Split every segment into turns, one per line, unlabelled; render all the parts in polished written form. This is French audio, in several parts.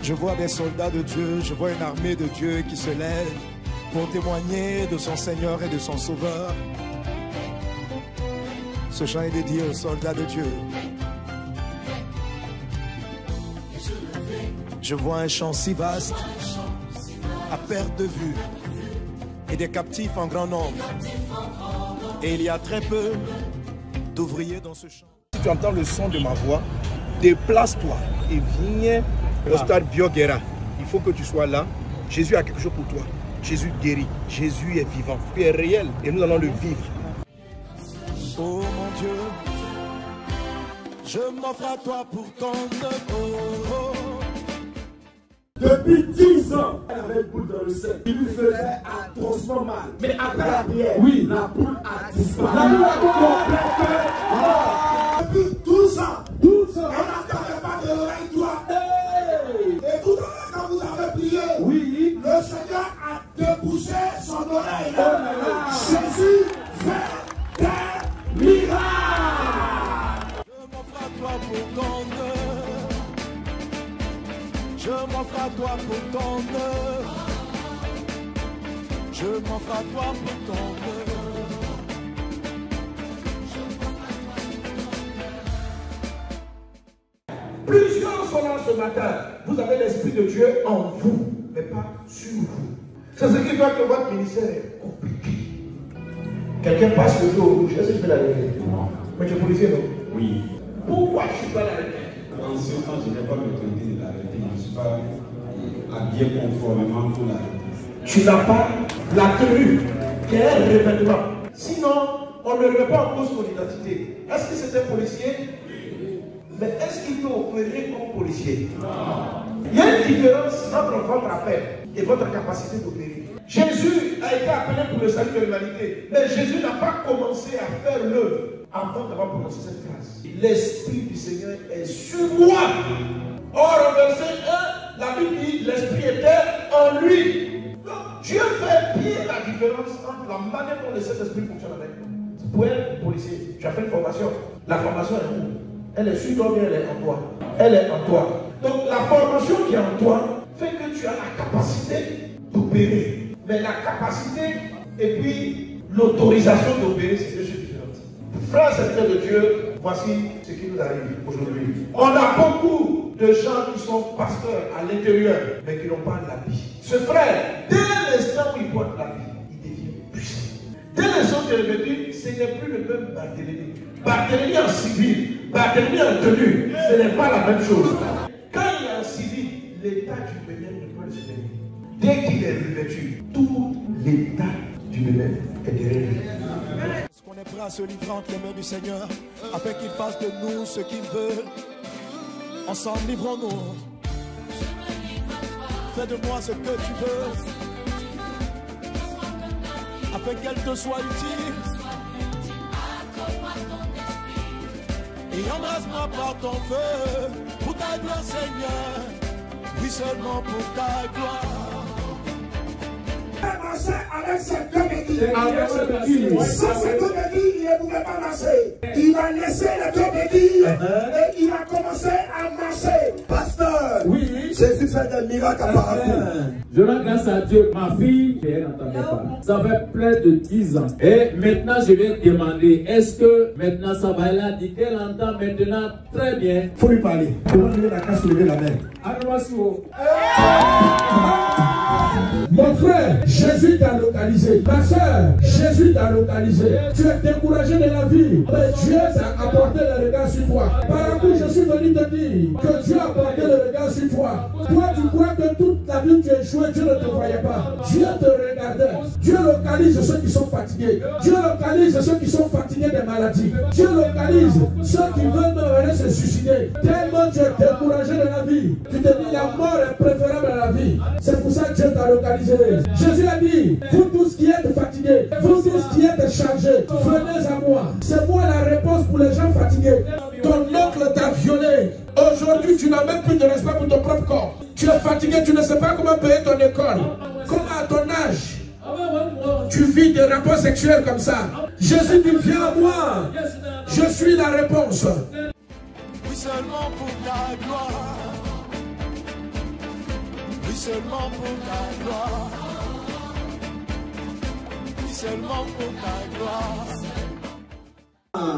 Je vois des soldats de Dieu, je vois une armée de Dieu qui se lève pour témoigner de son Seigneur et de son Sauveur. Ce chant est dédié aux soldats de Dieu. Je vois un champ si vaste, à perte de vue, et des captifs en grand nombre. Et il y a très peu d'ouvriers dans ce champ.
Si tu entends le son de ma voix, déplace-toi et viens au stade Bioguera. Il faut que tu sois là. Jésus a quelque chose pour toi. Jésus guérit. Jésus est vivant. Il est réel et nous allons le vivre.
Oh mon Dieu, je m'offre à toi pour ton œuvre.
Depuis 10 ans, elle avait une boule dans le sein. Il lui faisait atrocement mal. Mais après la prière, oui, la boule a disparu. La boule a complètement. Depuis 12 ans, elle n'entendait pas de l'oreille droite. Et tout à l'heure, quand vous avez prié, oui, le Seigneur a débouché son oreille. Jésus fait des miracles.
Je m'offre à toi pour ton œuvre. Je m'offre à toi pour ton œuvre. Je m'offre à toi pour ton œuvre.
Plusieurs sont là ce matin. Vous avez l'Esprit de Dieu en vous, mais pas sur vous. C'est ce qui fait que votre ministère est compliqué. Quelqu'un passe le feu au rouge. Est-ce que je peux l'arrêter? Non. Mais tu es policier, non?
Oui.
Pourquoi je ne peux pas l'arrêter?
En ce temps, je n'ai pas l'autorité de l'arrêter. Je ne suis pas habillé conformément pour l'arrêter.
Tu n'as pas la tenue qui est un revêtement. Sinon, on ne remet pas en cause ton identité. Est-ce que c'est un policier? Mais est-ce qu'il peut opérer comme policier? Non. Il y a une différence entre votre appel et votre capacité d'opérer. Jésus a été appelé pour le salut de l'humanité. Mais Jésus n'a pas commencé à faire l'œuvre avant d'avoir prononcé cette phrase. L'Esprit du Seigneur est sur moi. Or, au verset 1, la Bible dit l'Esprit était en lui. Donc, Dieu fait bien la différence entre la manière dont le Saint-Esprit fonctionne avec nous. Pour être policier, tu as fait une formation. La formation est où? Elle est sur toi, mais elle est en toi. Elle est en toi. Donc, la formation qui est en toi fait que tu as la capacité d'opérer. Mais la capacité et puis l'autorisation d'opérer, c'est deux choses différentes. Frères et sœurs de Dieu, voici ce qui nous arrive aujourd'hui. On a beaucoup de gens qui sont pasteurs à l'intérieur, mais qui n'ont pas l'habit. Ce frère, dès l'instant où il porte l'habit, il devient puissant. Dès l'instant où il est revêtu, ce n'est plus le même Barthélemy. Barthélemy en civil, Barthélemy en tenue, ce n'est pas la même chose. Quand il est en civil, l'état du bénin ne peut le soutenir. Dès qu'il est revêtu, tout l'état du bénin est derrière lui.
Est-ce qu'on est prêt à se livrer entre les mains du Seigneur afin qu'il fasse de nous ce qu'il veut? Ensemble, livrons-nous. Fais de moi ce que tu veux afin qu'elle te soit utile. Et embrasse-moi par ton feu pour ta gloire, Seigneur. Oui, seulement pour ta gloire.
Marcher avec ses deux béquilles. Sans ses deux béquilles, il ne pouvait pas marcher. Il va laisser les deux béquilles et il va commencer à marcher. Pasteur, oui, Jésus fait des miracles à Parakou.
Je rends grâce à Dieu. Ma fille, elle n'entendait pas. Ça fait près de 10 ans. Et maintenant, je viens demander, est-ce que maintenant ça va? Elle a dit qu'elle entend maintenant très bien.
Il faut lui parler. Demande-lui la casse, lever la main. Mon frère, Jésus t'a localisé. Ma soeur, Jésus t'a localisé. Tu es découragé de la vie, mais Dieu t'a apporté le regard sur toi. Par contre, je suis venu te dire que Dieu a apporté le regard sur toi. Toi, tu crois que toute ta vie tu échoué, Dieu ne te voyait pas. Dieu te regardait. Dieu localise ceux qui sont fatigués. Dieu localise ceux qui sont fatigués des maladies. Dieu localise ceux qui veulent se suicider. Tellement tu es découragé de la vie. Tu te dis la mort est préférable à la vie. C'est pour ça que Dieu t'a localisé. Jésus a dit, vous tous qui êtes fatigués, vous tous qui êtes chargés, venez à moi. C'est moi la réponse pour les gens fatigués. Ton oncle t'a violé. Aujourd'hui, tu n'as même plus de respect pour ton propre corps. Tu es fatigué, tu ne sais pas comment payer ton école. Comment à ton âge, tu vis des rapports sexuels comme ça. Jésus dit, viens à moi. Je suis la réponse.
Oui, seulement pour ta gloire. seulement pour ta gloire. Dis seulement pour ta gloire.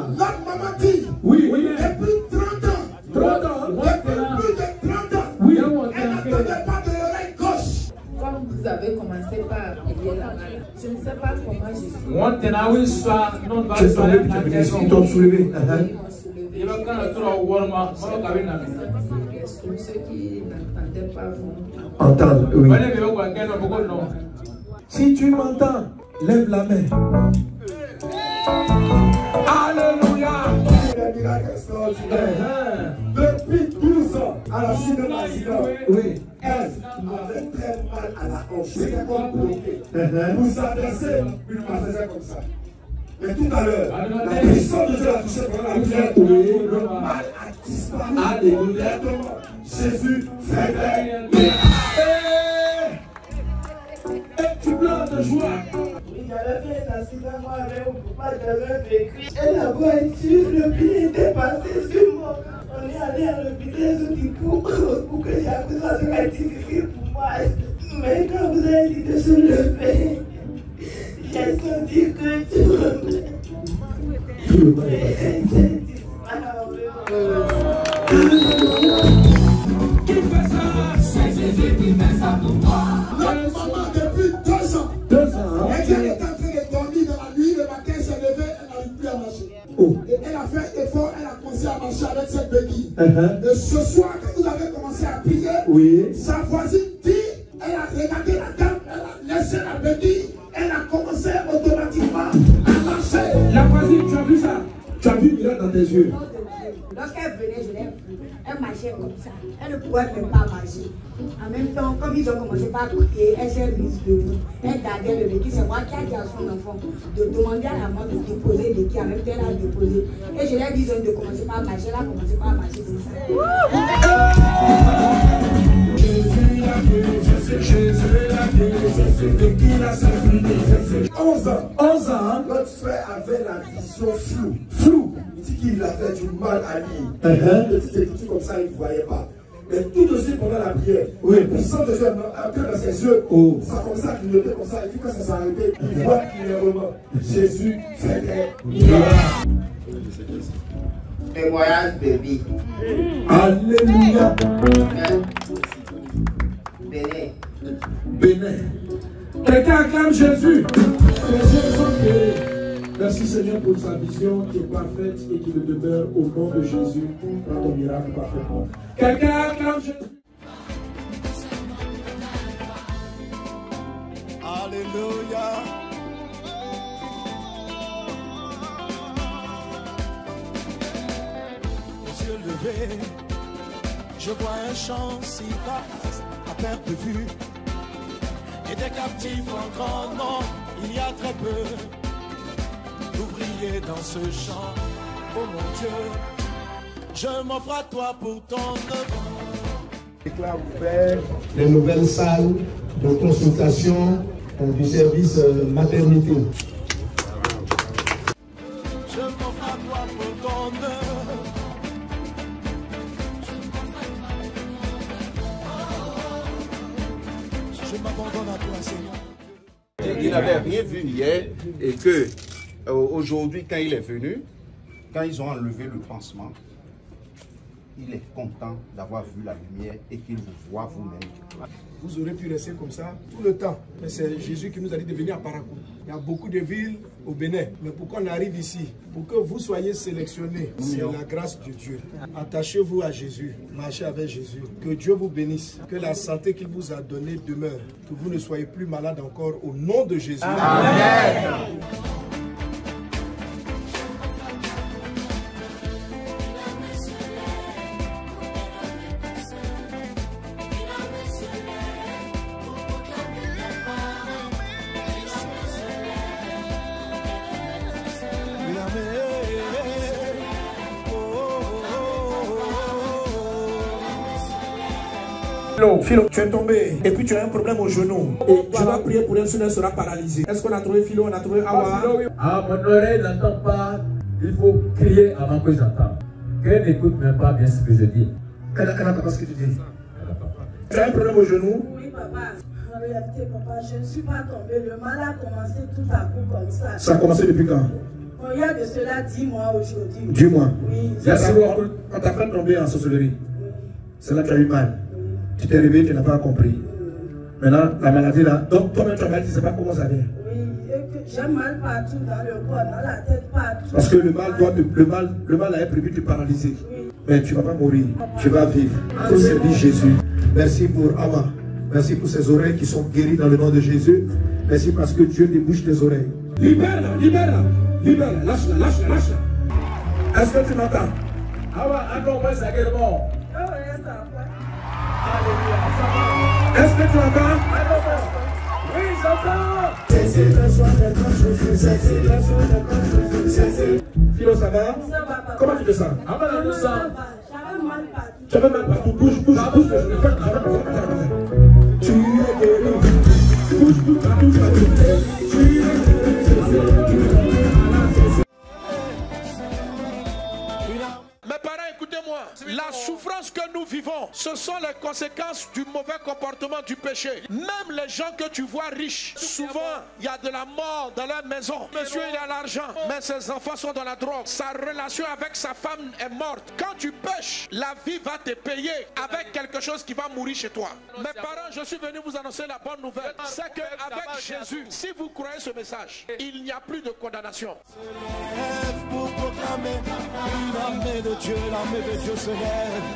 Notre maman dit,
Oui,
depuis 30 ans, depuis plus de 30 ans,
oui,
elle n'entendait pas de l'oreille gauche.
Comme vous avez commencé par prier là-bas, je ne sais pas comment je suis.
Ils t'ont soulevé.
Ils m'ont soulevé. Ceux qui n'entendaient pas vont
Entendre, oui. Si tu m'entends, lève la main. Alléluia. Le miracle extraordinaire. Depuis 12 ans, à la suite de l'accident, oui, elle m'avait très mal à la hanche. C'était comme bloqué. Vous adressez, une main faisait comme ça. Mais tout à l'heure, la puissance de Dieu a touché pendant la prière. Le mal a disparu. Alléluia. Jésus fait des miracles. Et tu pleures de joie.
Oui, j'avais fait un accident, moi, avec mon papa, j'avais vécu. Et la voiture, le billet était passé sur moi. On est allé à l'hôpital, ils ont dit pour que j'accuse, ça sera difficile pour moi. Mais quand vous avez dit de se lever, j'ai senti que tout le monde
Qui fait ça? C'est Jésus qui fait ça pour moi. Notre maman, depuis 2 ans, elle est en train de dormir dans la nuit, le matin, elle s'est levée, elle n'arrive plus à marcher. Et elle a fait un effort, elle a commencé à marcher avec cette béquille. Et ce soir, quand vous avez commencé à prier, sa voisine dit, elle a regardé la dame, elle a laissé la béquille, elle a commencé automatiquement à marcher. La voisine, tu as vu ça? Tu as vu le miracle dans tes yeux?
Lorsqu'elle venait, je l'ai vue. Elle marchait comme ça. Elle ne pouvait même pas marcher. En même temps, comme ils ont commencé par prier, elle s'est mise debout. Elle gardait le béquille. C'est moi qui ai dit à son enfant de demander à la maman de déposer le béquille. En même temps, elle a déposé. Et je lui ai dit de commencer par marcher. Elle a commencé par marcher. C'est ça.
Jésus l'a dit, c'est qui l'a servi. 11 ans. 11 ans. Notre frère avait la vision floue. Il dit qu'il avait du mal à lire. Petite écriture comme ça, il ne voyait pas. Mais tout de suite pendant la prière, le puissant de Dieu a pris dans ses yeux. Ça commençait à clignoter comme ça. Et puis quand ça s'est arrêté, il voit clairement Jésus fait des miracles.
témoignage de vie.
Alléluia.
Bénin.
Bénin. Quelqu'un acclame Jésus. Merci Seigneur pour sa vision qui est parfaite et qui le demeure au nom de Jésus dans ton miracle parfaitement. Quelqu'un acclame Jésus.
Alléluia. Les yeux levés, je vois un champ si vaste à perte de vue. Et des captifs en grand nombre, il y a très peu d'ouvriers dans ce champ. Oh mon Dieu, je m'offre à toi pour ton œuvre.
Déclare ouvert les nouvelles salles de consultation du service maternité.
Je m'offre à toi pour ton œuvre. Je m'abandonne à toi, Seigneur.
Il n'avait rien vu hier et que aujourd'hui, quand il est venu, quand ils ont enlevé le pansement, il est content d'avoir vu la lumière et qu'il vous voit vous-même.
Vous aurez pu rester comme ça tout le temps. Mais c'est Jésus qui nous a dit de venir à Parakou. Il y a beaucoup de villes au Bénin. Mais pourquoi on arrive ici? Pour que vous soyez sélectionnés. C'est la grâce de Dieu. Attachez-vous à Jésus. Marchez avec Jésus. Que Dieu vous bénisse. Que la santé qu'il vous a donnée demeure. Que vous ne soyez plus malade encore au nom de Jésus.
Amen.
Philo, tu es tombé et puis tu as un problème au genou. Et je vais prier pour elle, sinon elle sera paralysée. Est-ce qu'on a trouvé Philo? On a trouvé Awa?
Ah, mon oreille n'entend pas. Il faut crier avant que j'entende. Qu'elle n'écoute même pas bien ce que je dis.
Elle n'a pas ce que tu dis. Tu as un problème au genou?
Oui,
papa. En réalité, papa, je ne suis pas tombée. Le mal a commencé tout à coup comme ça.
Ça a commencé depuis quand?
Il y a de cela 10 mois aujourd'hui.
10 mois?
Oui.
On t'a fait tomber en sorcellerie. C'est là que tu as eu mal. Tu t'es réveillé, tu n'as pas compris. Maintenant, la maladie là, donc toi-même tu as mal, tu ne sais pas comment ça vient.
Oui, j'ai mal partout dans le corps, dans la tête, partout.
Parce que le mal a prévu de te paralyser. Oui. Mais tu ne vas pas mourir, tu vas vivre. Il faut servir Jésus. Merci pour Awa. Merci pour ces oreilles qui sont guéries dans le nom de Jésus. Merci parce que Dieu débouche tes oreilles. Libère-la, libère-la, libère-la, lâche-la, lâche-la, lâche-la. Est-ce que tu m'entends? Awa, accompagne sa guérison. Est-ce que tu entends? Oui, j'entends. Philo, ça va? Comment tu te sens? Tu avais mal partout. Bouge, bouge, bouge. Tu es guéri. Bouge, bouge, partout. Tu es guéri.
Mes parents, écoutez-moi. La souffrance que nous vivons, ce sont les conséquences du mauvais comportement du péché. Même les gens que tu vois riches, souvent, il y a de la mort dans leur maison. Monsieur, il a l'argent, mais ses enfants sont dans la drogue. Sa relation avec sa femme est morte. Quand tu pêches, la vie va te payer avec quelque chose qui va mourir chez toi. Mes parents, je suis venu vous annoncer la bonne nouvelle. C'est qu'avec Jésus, si vous croyez ce message, il n'y a plus de condamnation.
Pour proclamer l'armée de Dieu, se lève.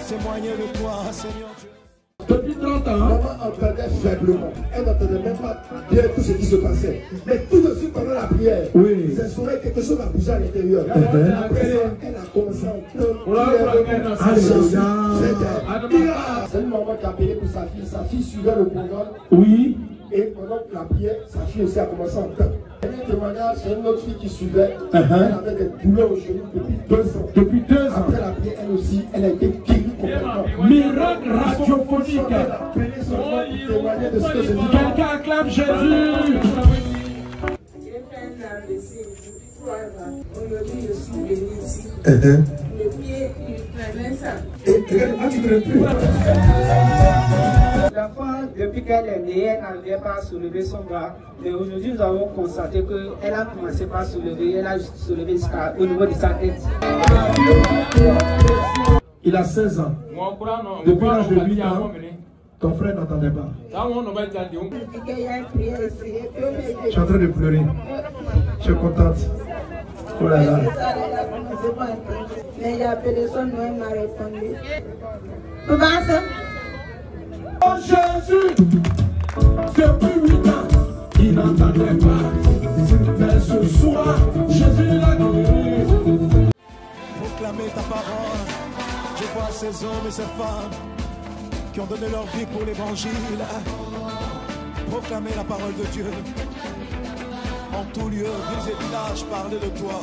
Témoigner de toi, Seigneur Dieu.
Depuis 30 ans,
maman entendait faiblement. Elle n'entendait même pas bien tout ce qui se passait. Mais tout de suite pendant la prière, ses oreilles, quelque chose a bougé à l'intérieur. Après ça, elle a commencé à entendre. C'est une maman qui a appelé pour sa fille. Sa fille suivait le programme.
Oui.
Et pendant la prière, sa fille aussi a commencé à entendre. Un témoignage, c'est une autre fille qui suivait. Elle avait des douleurs au genou depuis 2 ans.
Depuis 2 ans.
Après la prière, elle aussi, elle a été guérie complètement.
Miracle radiophonique.
Quelqu'un
acclame Jésus.
J'ai fait un AVC 3 ans. Aujourd'hui, je suis venue ici. Le pied, il prenait ça.
L'enfant, depuis qu'elle est née, elle n'arrivait pas à soulever son bras. Mais aujourd'hui, nous avons constaté qu'elle a commencé par soulever. Elle a soulevé jusqu'au niveau de sa tête.
Il a 16 ans. Depuis l'âge de 8 ans, ton frère n'entendait pas. Je suis en train de pleurer. Je suis contente. Oh là là.
Mais il a appelé son nom, il m'a répondu.
Oh Jésus, depuis 8 ans, il n'entendait pas. Mais ce soir, Jésus l'a guéri.
Proclamer ta parole. Je vois ces hommes et ces femmes qui ont donné leur vie pour l'évangile. Proclamer la parole de Dieu. En tout lieu, villes et villages, parler de toi.